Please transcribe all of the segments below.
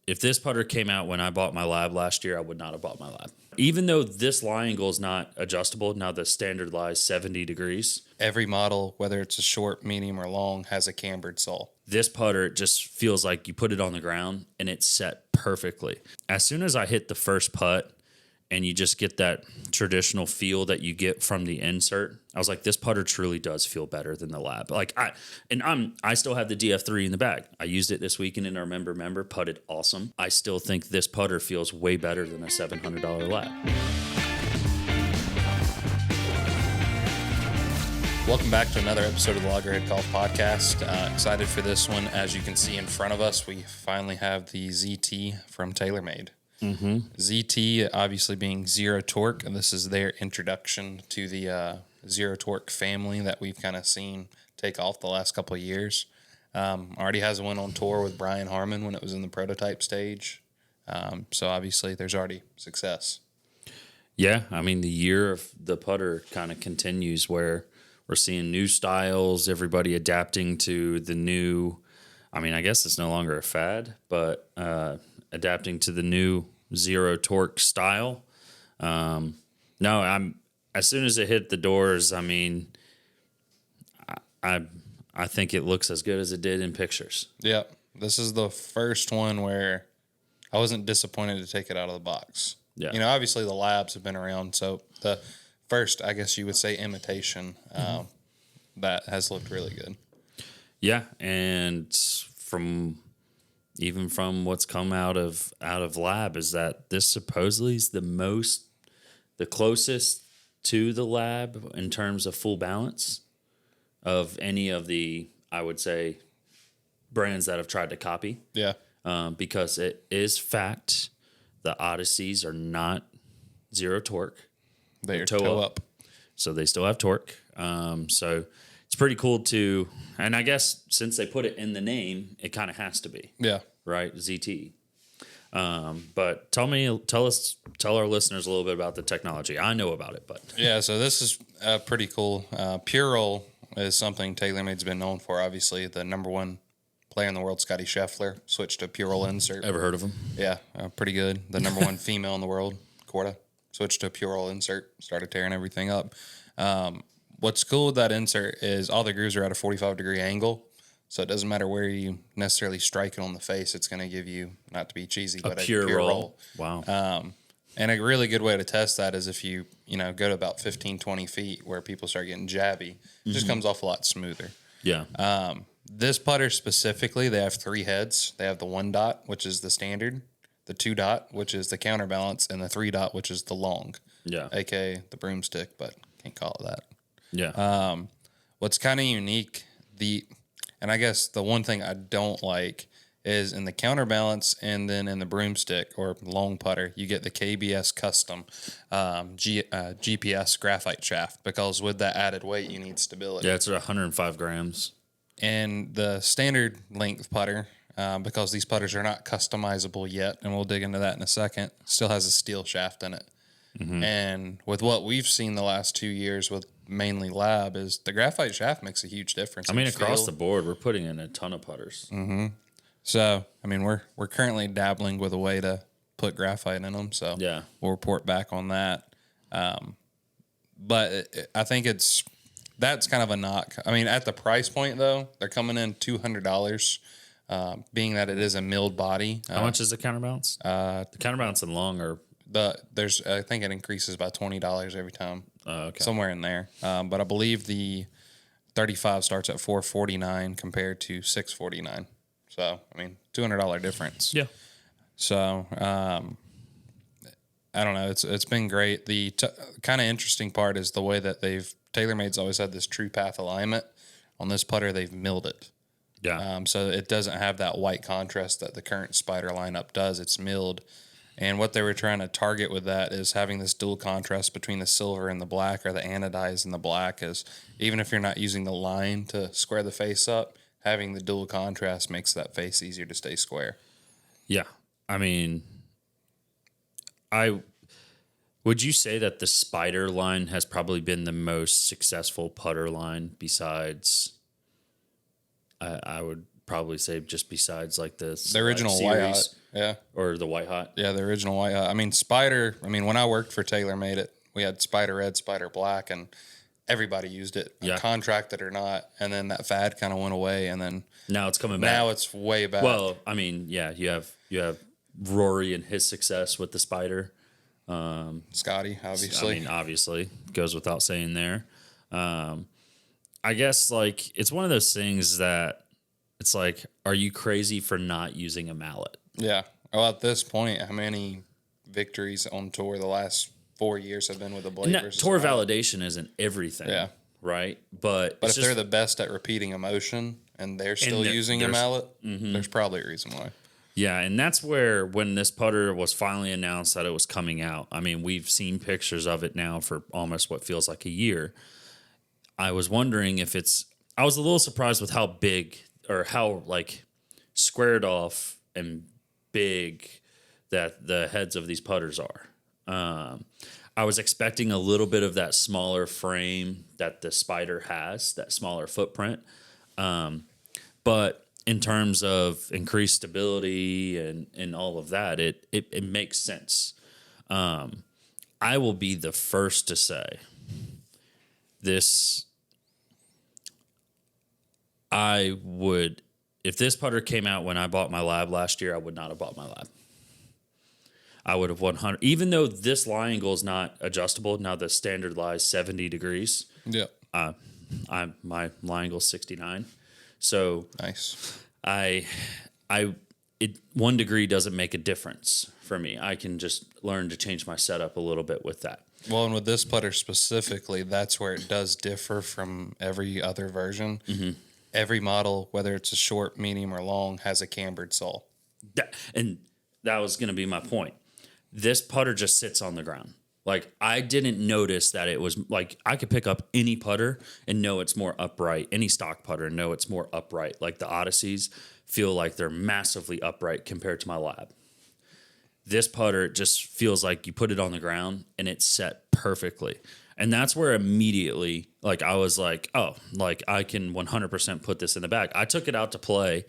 if this putter came out when I bought my L.A.B last year, I would not have bought my L.A.B. Even though this lie angle is not adjustable, now the standard lies 70 degrees. Every model, whether it's a short, medium, or long, has a cambered sole. This putter, it just feels like you put it on the ground and it's set perfectly. As soon as I hit the first putt and you just get that traditional feel that you get from the insert, I was like, this putter truly does feel better than the L.A.B. I still have the DF3 in the bag. I used it this weekend in our member, putted awesome. I still think this putter feels way better than a $700 L.A.B. Welcome back to another episode of the Loggerhead Golf Podcast. Excited for this one. As you can see in front of us, we finally have the ZT from TaylorMade. Mm-hmm. ZT obviously being zero torque, and this is their introduction to the zero torque family that we've kind of seen take off the last couple of years. Already has a win on tour with Brian Harmon when it was in the prototype stage. So obviously there's already success. Yeah, I mean, the year of the putter kind of continues where we're seeing new styles, everybody adapting to the new, I mean, I guess it's no longer a fad, but adapting to the new zero torque style. No, as soon as it hit the doors, I mean, I think it looks as good as it did in pictures. Yeah, this is the first one where I wasn't disappointed to take it out of the box. Yeah. You know, obviously the L.A.Bs have been around, so the first, I guess you would say, imitation that has looked really good. Yeah, and from what's come out of L.A.B is that this supposedly is the closest to the L.A.B in terms of full balance of any of the, I would say, brands that have tried to copy. Yeah. Because it is fact the Odysseys are not zero torque. They're toe up. So they still have torque. So it's pretty cool to, and I guess since they put it in the name, it kind of has to be. Yeah. Right? ZT. But tell our listeners a little bit about the technology. I know about it, but. Yeah, so this is pretty cool. Pure roll is something TaylorMade's been known for. Obviously, the number one player in the world, Scotty Scheffler, switched to pure roll insert. Ever heard of him? Yeah, pretty good. The number one female in the world, Corda, switched to a pure roll insert, started tearing everything up. What's cool with that insert is all the grooves are at a 45-degree angle, so it doesn't matter where you necessarily strike it on the face. It's going to give you, not to be cheesy, but a pure roll. Wow. And a really good way to test that is if you go to about 15, 20 feet where people start getting jabby, it just comes off a lot smoother. Yeah. This putter specifically, they have three heads. They have the 1 dot, which is the standard, the 2 dot, which is the counterbalance, and the 3 dot, which is the long. Yeah. AKA the broomstick, but can't call it that. Yeah. What's kind of unique, and I guess the one thing I don't like is in the counterbalance and then in the broomstick or long putter, you get the KBS custom GPS graphite shaft, because with that added weight, you need stability. Yeah, it's 105 grams. And the standard length putter, because these putters are not customizable yet, and we'll dig into that in a second, still has a steel shaft in it. Mm-hmm. And with what we've seen the last 2 years with mainly L.A.B is the graphite shaft makes a huge difference. I mean, across the board, we're putting in a ton of putters. Mm-hmm. So, I mean, we're currently dabbling with a way to put graphite in them. So yeah, we'll report back on that. But I think that's kind of a knock. I mean, at the price point though, they're coming in $200. Being that it is a milled body. How much is the counterbalance? The counterbalance and long are I think it increases by $20 every time. Okay. Somewhere in there. But I believe the 35 starts at $449 compared to $649. So, I mean, $200 difference. Yeah. So, I don't know. It's been great. The kind of interesting part is the way that TaylorMade's always had this true path alignment. On this putter, they've milled it. Yeah. So it doesn't have that white contrast that the current Spider lineup does. It's milled. And what they were trying to target with that is having this dual contrast between the silver and the black, or the anodized and the black, is even if you're not using the line to square the face up, having the dual contrast makes that face easier to stay square. Yeah. I mean, would you say that the Spider line has probably been the most successful putter line besides, I would probably say just besides like the original series. Whiteout. Yeah. Or the White Hot. Yeah, the original White Hot. I mean, Spider, when I worked for TaylorMade, we had Spider Red, Spider Black, and everybody used it, contracted or not. And then that fad kind of went away, and then now it's coming back. Now it's way back. Well, I mean, yeah, you have Rory and his success with the Spider. Scotty, obviously. I mean, obviously goes without saying there. I guess like it's one of those things that it's like, are you crazy for not using a mallet? Yeah. Well, at this point, how many victories on tour the last 4 years have been with the blade versus tour mallet? validation isn't everything. Yeah. Right. But if they're the best at repeating a motion and they're still using a mallet, there's probably a reason why. Yeah, and that's where when this putter was finally announced that it was coming out, I mean, we've seen pictures of it now for almost what feels like a year. I was wondering if I was a little surprised with how big or how like squared off and big that the heads of these putters are. I was expecting a little bit of that smaller frame that the Spider has, that smaller footprint. But in terms of increased stability and all of that, it makes sense. I will be the first to say this. If this putter came out when I bought my L.A.B last year, I would not have bought my L.A.B. I would have 100, even though this lie angle is not adjustable. Now the standard lie is 70 degrees. Yeah. My lie angle is 69. So nice. 1 degree doesn't make a difference for me. I can just learn to change my setup a little bit with that. Well, and with this putter specifically, that's where it does differ from every other version. Mm-hmm. Every model, whether it's a short, medium, or long, has a cambered sole. That was going to be my point. This putter just sits on the ground. Like, I didn't notice that it was like I could pick up any putter and know it's more upright, any stock putter and know it's more upright. Like the Odysseys feel like they're massively upright compared to my L.A.B. This putter just feels like you put it on the ground and it's set perfectly. And that's where immediately, like, I was like, oh, like I can 100% put this in the bag. I took it out to play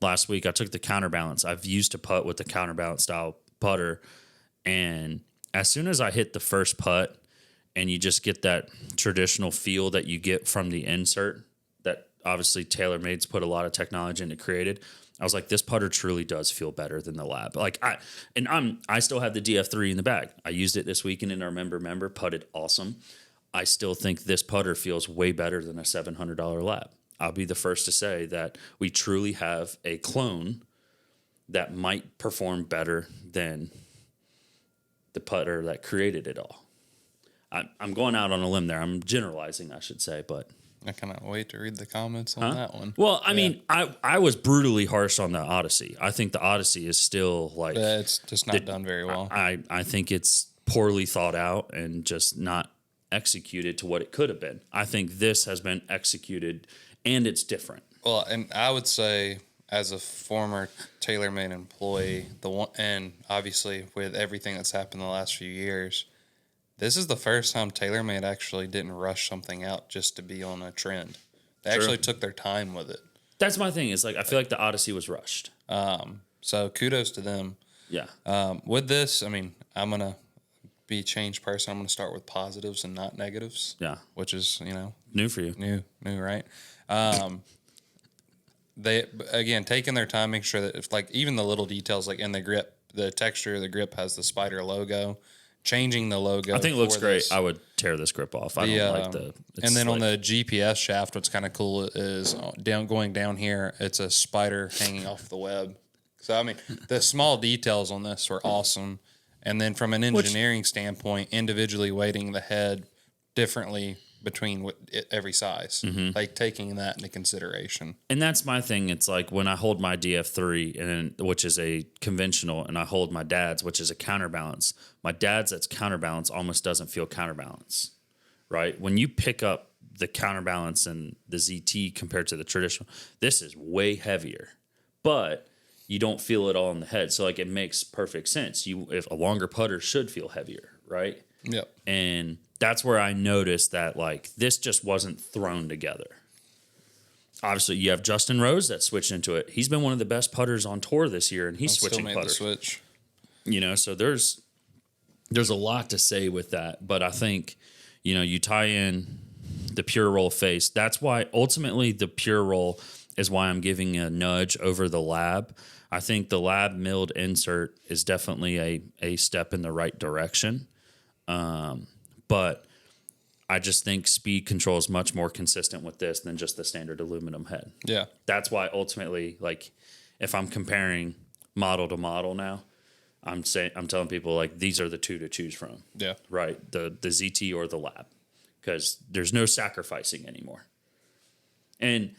last week. I took the counterbalance. I've used to putt with the counterbalance style putter. And as soon as I hit the first putt and you just get that traditional feel that you get from the insert that obviously TaylorMade's put a lot of technology into created, I was like, this putter truly does feel better than the L.A.B. Like I still have the DF3 in the bag. I used it this weekend in our member putted awesome. I still think this putter feels way better than a $700 L.A.B. I'll be the first to say that we truly have a clone that might perform better than the putter that created it all. I'm going out on a limb there. I'm generalizing, I should say, but I cannot wait to read the comments on that one. Well, I mean, I was brutally harsh on the Odyssey. I think the Odyssey is still like it's just not done very well. I think it's poorly thought out and just not executed to what it could have been. I think this has been executed and it's different. Well, and I would say, as a former TaylorMade employee, and obviously with everything that's happened the last few years, this is the first time TaylorMade actually didn't rush something out just to be on a trend. They actually took their time with it. That's my thing. Is like I feel like the Odyssey was rushed. So kudos to them. Yeah. With this, I mean, I'm gonna be a changed person. I'm gonna start with positives and not negatives. Yeah. Which is new for you. New, right? They, again, taking their time, making sure that if, like, even the little details, like in the grip, the texture of the grip has the Spider logo, changing the logo. I think it looks great. I would tear this grip off. I don't like the. And then on the GPS shaft, what's kind of cool is going down here, it's a spider hanging off the web. So, I mean, the small details on this were awesome. And then from an engineering standpoint, individually weighting the head differently between every size, like taking that into consideration. And that's my thing. It's like when I hold my DF3, which is a conventional, and I hold my dad's, which is a counterbalance. My dad's that's counterbalance almost doesn't feel counterbalance, right? When you pick up the counterbalance and the ZT compared to the traditional, this is way heavier, but you don't feel it all in the head. So like it makes perfect sense. If a longer putter should feel heavier, right? Yep. And that's where I noticed that like this just wasn't thrown together. Obviously, you have Justin Rose that switched into it. He's been one of the best putters on tour this year, and he's switching still made putters. the switch. So there's a lot to say with that, but I think you tie in the Pure Roll face. That's why ultimately the Pure Roll is why I'm giving a nudge over the L.A.B. I think the L.A.B milled insert is definitely a step in the right direction, but I just think speed control is much more consistent with this than just the standard aluminum head. Yeah. That's why ultimately, like, if I'm comparing model to model now, I'm telling people, like, these are the two to choose from. Yeah. Right. The ZT or the L.A.B, because there's no sacrificing anymore. And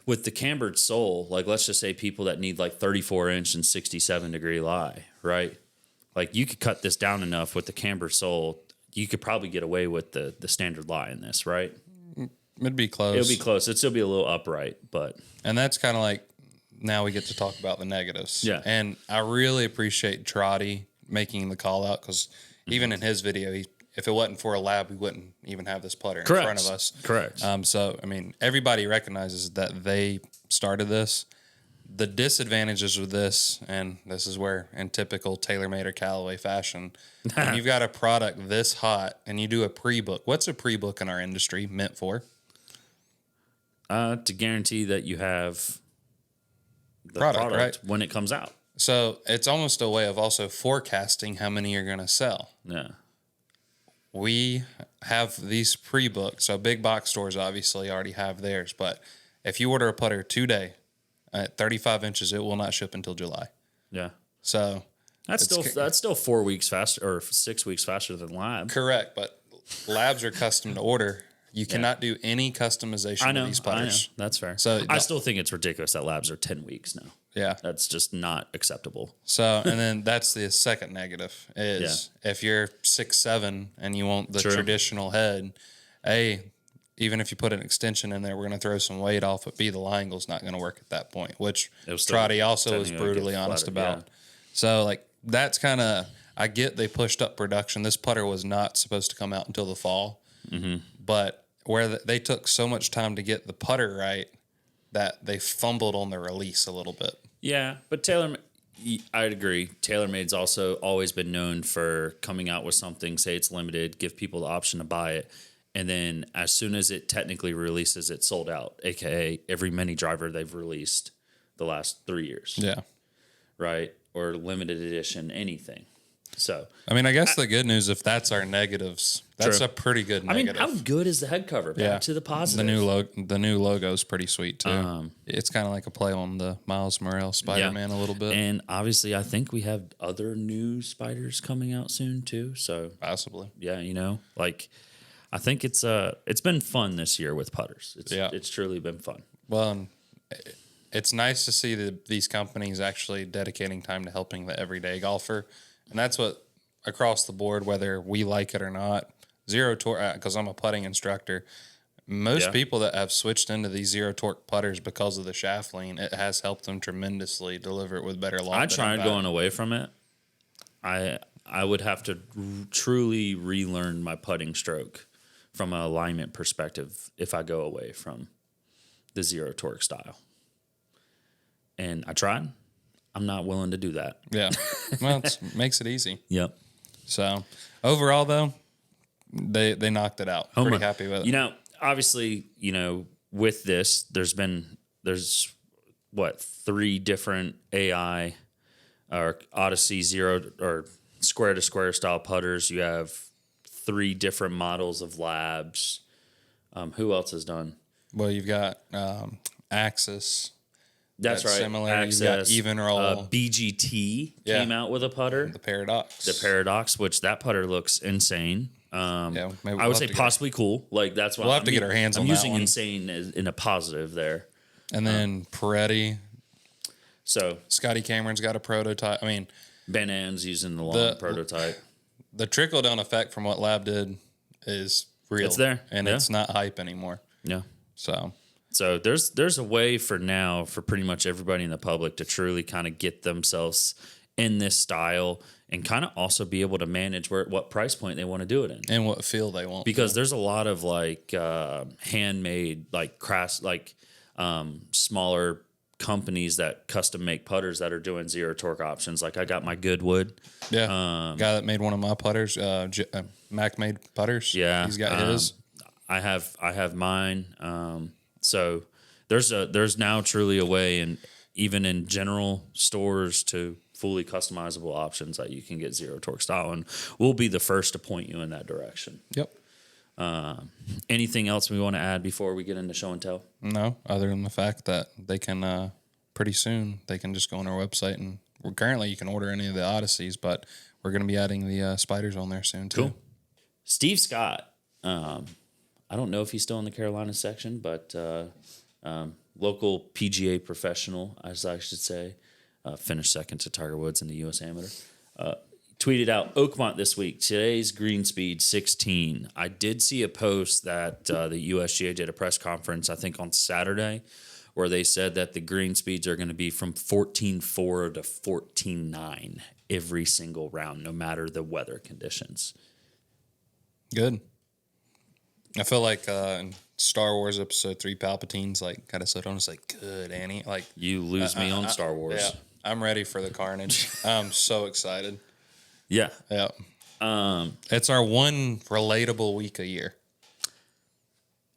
with the cambered sole, like, let's just say people that need like 34-inch and 67-degree lie, right? Like, you could cut this down enough with the cambered sole, you could probably get away with the standard lie in this, right? It'd be close. It'll be close. It'd still be a little upright, but. And that's kind of like, now we get to talk about the negatives. Yeah. And I really appreciate Trotty making the call out, because even in his video, if it wasn't for a L.A.B, we wouldn't even have this putter in front of us. Correct. So, I mean, everybody recognizes that they started this. The disadvantages with this, and this is where, in typical TaylorMade or Callaway fashion, when you've got a product this hot and you do a pre-book. What's a pre-book in our industry meant for? To guarantee that you have the Product, right? when it comes out. So it's almost a way of also forecasting how many you're going to sell. Yeah. We have these pre-booked, so big box stores obviously already have theirs. But if you order a putter today at 35 inches, it will not ship until July. Yeah. So That's still 4 weeks faster or 6 weeks faster than L.A.B. correct, but L.A.Bs are custom to order. You cannot do any customization with these putters. I know. That's fair. So I still think it's ridiculous that L.A.Bs are 10 weeks now. Yeah. That's just not acceptable. So, and then that's the second negative is if you're 6'7" and you want the traditional head, even if you put an extension in there, we're going to throw some weight off, but B, the lie angle's not going to work at that point, which Trotty also was brutally honest about. Yeah. So, like, that's kind of, I get they pushed up production. This putter was not supposed to come out until the fall, but where they took so much time to get the putter right that they fumbled on the release a little bit. Yeah, but I'd agree. TaylorMade's also always been known for coming out with something, say it's limited, give people the option to buy it, and then as soon as it technically releases, it's sold out, aka every mini driver they've released the last 3 years. Yeah. Right? Or limited edition, anything. So, I mean, I guess the good news, if that's our negatives, that's a pretty good negative. I mean, how good is the head cover? Back to the positive. The new logo is pretty sweet too. It's kind of like a play on the Miles Morales Spider-Man a little bit. And obviously, I think we have other new spiders coming out soon too. So possibly, yeah, I think it's been fun this year with putters. It's truly been fun. Well, it's nice to see these companies actually dedicating time to helping the everyday golfer. And that's what, across the board, whether we like it or not, zero torque, because I'm a putting instructor, most people that have switched into these zero torque putters because of the shaft lean, it has helped them tremendously deliver it with better loft. I tried going away from it. I would have to truly relearn my putting stroke from an alignment perspective if I go away from the zero torque style. And I tried. I'm not willing to do that. Yeah. Well, it makes it easy. Yep. So overall, though, they knocked it out. Pretty happy with it. Obviously, with this, there's 3 different AI or Odyssey zero or square to square style putters. You have 3 different models of L.A.Bs. Who else has done? Well, you've got Axis. That's right. Similar. Access, You've got even roll. BGT came out with a putter. The Paradox. Which that putter looks insane. Maybe I would say possibly cool. Like that's why we'll have to get our hands on that. I'm using insane in a positive there. And then Peretti. So Scotty Cameron's got a prototype. I mean, Ben Ann's using the long prototype. The trickle down effect from what L.A.B did is real. It's there, and it's not hype anymore. Yeah. So there's a way for now for pretty much everybody in the public to truly kind of get themselves in this style and kind of also be able to manage what price point they want to do it in. And what feel they want. Because there's a lot of like handmade, like smaller companies that custom make putters that are doing zero torque options. Like I got my Goodwood. Yeah. Guy that made one of my putters, Mac made putters. Yeah. He's got his. I have mine. So there's now truly a way, and even in general stores, to fully customizable options that you can get zero torque style, and we'll be the first to point you in that direction. Yep. Anything else we want to add before we get into show and tell? No, other than the fact that they can pretty soon they can just go on our website, and currently you can order any of the Odysseys, but we're going to be adding the Spiders on there soon too. Cool. Steve Scott. I don't know if he's still in the Carolina section, but local PGA professional, as I should say, finished second to Tiger Woods in the U.S. Amateur. Tweeted out Oakmont this week. Today's green speed 16. I did see a post that the USGA did a press conference, I think on Saturday, where they said that the green speeds are going to be from 14.4 to 14.9 every single round, no matter the weather conditions. Good. I feel like in Star Wars Episode 3, Palpatine's like kind of so on. It's like, good, Annie. Like You lose me on Star Wars. Yeah, I'm ready for the carnage. I'm so excited. Yeah. Yeah. It's our one relatable week a year.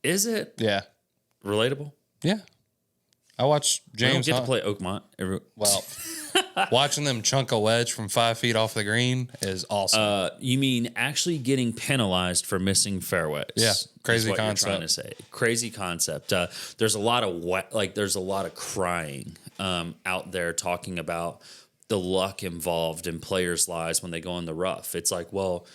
Is it Yeah. relatable? Yeah. I watched We don't James get to Hunt. play Oakmont. Well, watching them chunk a wedge from 5 feet off the green is awesome. You mean actually getting penalized for missing fairways? Yeah, crazy is what concept. You're trying to say. Crazy concept. There's a lot of there's a lot of crying out there talking about the luck involved in players' lives when they go in the rough. It's like, well,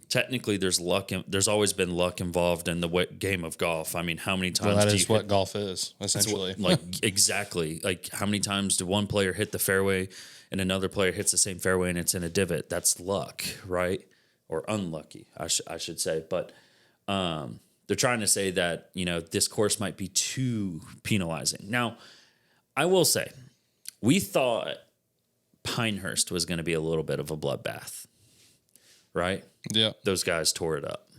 technically, there's luck. There's always been luck involved in the game of golf. I mean, how many times? Well, that is what golf is, essentially. Exactly. Like, how many times do one player hit the fairway and another player hits the same fairway and it's in a divot? That's luck, right? Or unlucky, I should say. But they're trying to say that, this course might be too penalizing. Now, I will say, we thought Pinehurst was going to be a little bit of a bloodbath, right? Yeah. Those guys tore it up.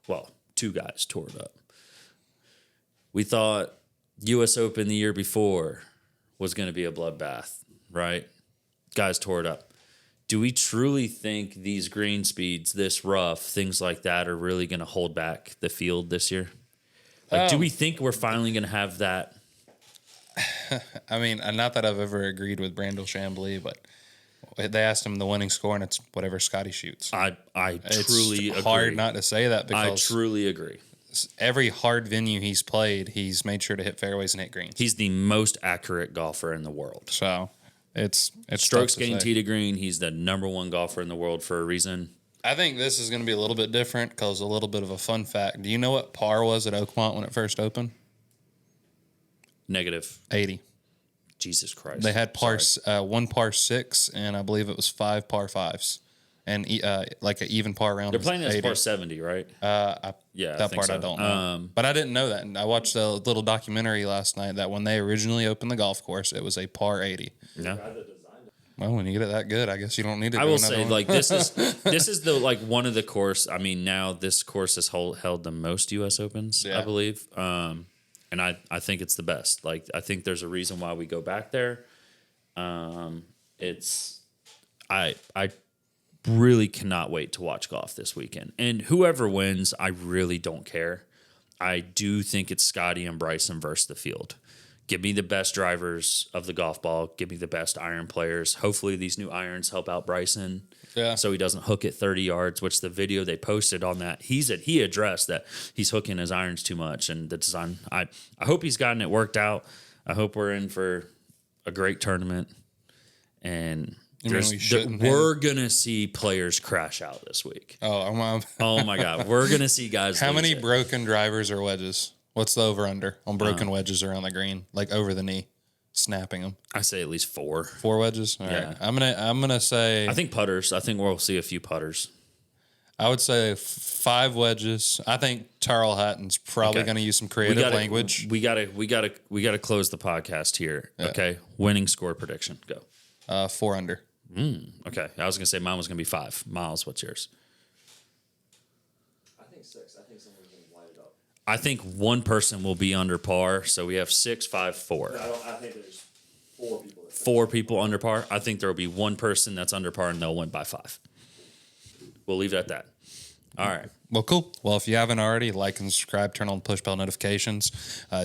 Well, two guys tore it up. We thought U.S. Open the year before was going to be a bloodbath, right? Guys tore it up. Do we truly think these green speeds, this rough, things like that are really going to hold back the field this year? Do we think we're finally going to have that? I mean, not that I've ever agreed with Brandel Chambly, but they asked him the winning score, and it's whatever Scotty shoots. I truly agree. It's hard not to say that because I truly agree. Every hard venue he's played, he's made sure to hit fairways and hit greens. He's the most accurate golfer in the world. So it's strokes gained tee to green. He's the number one golfer in the world for a reason. I think this is going to be a little bit different because a little bit of a fun fact. Do you know what par was at Oakmont when it first opened? Negative. 80. Jesus Christ. They had one par 6, and I believe it was 5 par 5s. And like an even par round. They're playing as 80. par 70, right? That part so. I don't know. But I didn't know that. And I watched a little documentary last night that when they originally opened the golf course, it was a par 80. No. Well, when you get it that good, I guess you don't need to. I will say, like, this is the one of the course. I mean, now this course has held the most U.S. Opens, I believe. And I think it's the best. Like, I think there's a reason why we go back there. I really cannot wait to watch golf this weekend. And whoever wins, I really don't care. I do think it's Scotty and Bryson versus the field. Give me the best drivers of the golf ball. Give me the best iron players. Hopefully these new irons help out Bryson. Yeah. So he doesn't hook it 30 yards, which the video they posted on that, he addressed that he's hooking his irons too much. And the design, I hope he's gotten it worked out. I hope we're in for a great tournament. And we're going to see players crash out this week. Oh my God. We're going to see guys. How many broken drivers or wedges? What's the over-under on broken wedges around the green, like over the knee, snapping them? I say at least 4. 4 wedges. All right. I'm gonna say. I think putters. I think we'll see a few putters. I would say 5 wedges. I think Tarl Hatton's probably going to use some creative language. We gotta close the podcast here. Yeah. Okay, winning score prediction. Go. 4 under. Okay. I was going to say mine was going to be 5. Miles, what's yours? I think 6. I think someone's going to light it up. I think one person will be under par. So we have 6, 5, 4. I think there's 4 people. 4 people under par. I think there will be one person that's under par and they'll win by 5. We'll leave it at that. All right. Well, cool. Well, if you haven't already, like and subscribe, turn on the push bell notifications.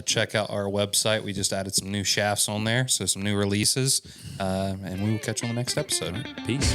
Check out our website. We just added some new shafts on there, so some new releases. And we will catch you on the next episode. Peace.